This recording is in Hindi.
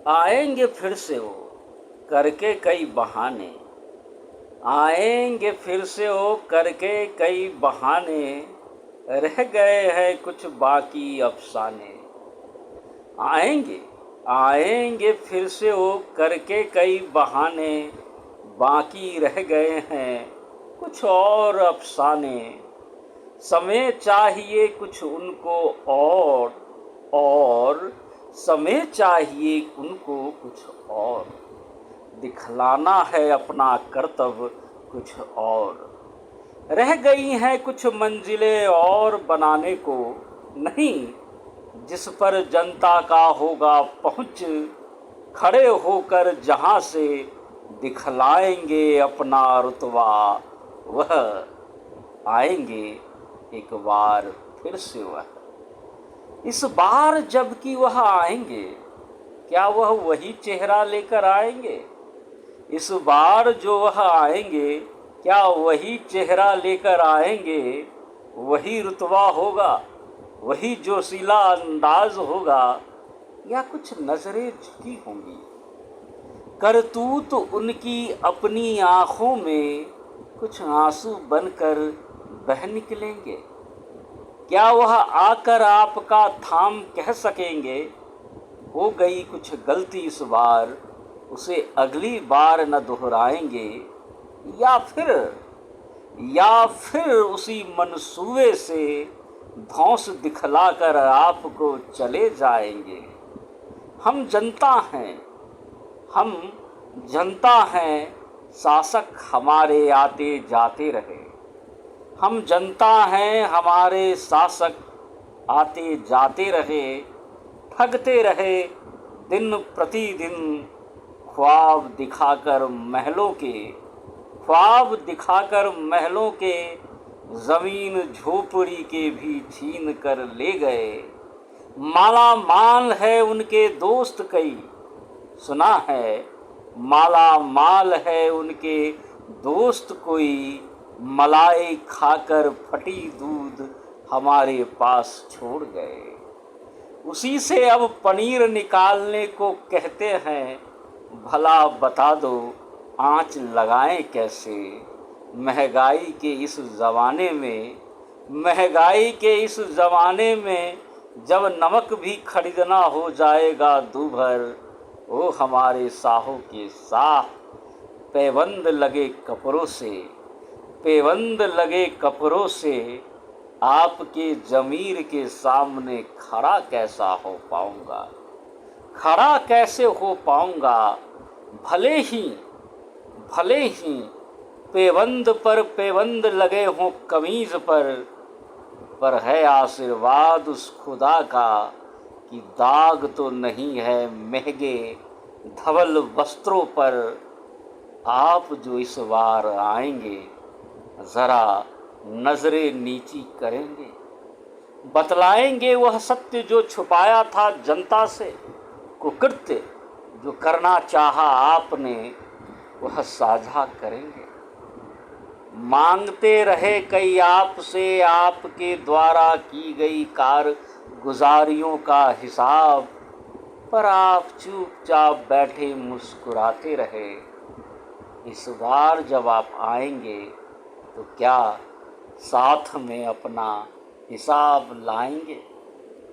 आएंगे फिर से वो करके कई बहाने। आएंगे फिर से वो करके कई बहाने। रह गए हैं कुछ बाकी अफसाने। आएंगे आएंगे फिर से वो करके कई बहाने। बाकी रह गए हैं कुछ और अफसाने। समय चाहिए कुछ उनको और समय चाहिए उनको कुछ और। दिखलाना है अपना कर्तव्य कुछ और। रह गई हैं कुछ मंजिलें और बनाने को। नहीं जिस पर जनता का होगा पहुँच। खड़े होकर जहाँ से दिखलाएंगे अपना रुतबा वह। आएंगे एक बार फिर से वह। इस बार जबकि वह आएंगे क्या वह वही चेहरा लेकर आएंगे। इस बार जो वह आएंगे क्या वही चेहरा लेकर आएंगे। वही रुतबा होगा वही जोशीला अंदाज होगा या कुछ नजरें झुकी होंगी। करतूत उनकी अपनी आँखों में कुछ आंसू बनकर बह निकलेंगे। क्या वह आकर आपका थाम कह सकेंगे। हो गई कुछ गलती इस बार उसे अगली बार न दोहराएंगे। या फिर उसी मंसूबे से धौंस दिखलाकर आपको चले जाएंगे। हम जनता हैं शासक हमारे आते जाते रहे। हम जनता हैं हमारे शासक आते जाते रहे। ठगते रहे दिन प्रतिदिन ख्वाब दिखाकर महलों के ज़मीन झोपड़ी के भी छीन कर ले गए। माला माल है उनके दोस्त कई सुना है। माला माल है उनके दोस्त कोई। मलाई खाकर फटी दूध हमारे पास छोड़ गए। उसी से अब पनीर निकालने को कहते हैं। भला बता दो आँच लगाएं कैसे। महंगाई के इस ज़माने में जब नमक भी खरीदना हो जाएगा दूभर। ओ हमारे साहों के साह पैबंद लगे कपड़ों से आपके ज़मीर के सामने खड़ा कैसे हो पाऊंगा। भले ही पैबंद पर पैबंद लगे हों कमीज़ पर है आशीर्वाद उस खुदा का कि दाग तो नहीं है महंगे धवल वस्त्रों पर। आप जो इस बार आएंगे ज़रा नजरें नीची करेंगे। बतलाएंगे वह सत्य जो छुपाया था जनता से। कुकृत्य जो करना चाहा आपने वह साझा करेंगे। मांगते रहे कई आपसे आपके द्वारा की गई कारगुजारियों का हिसाब। पर आप चुपचाप बैठे मुस्कुराते रहे। इस बार जब आप आएंगे तो क्या साथ में अपना हिसाब लाएंगे।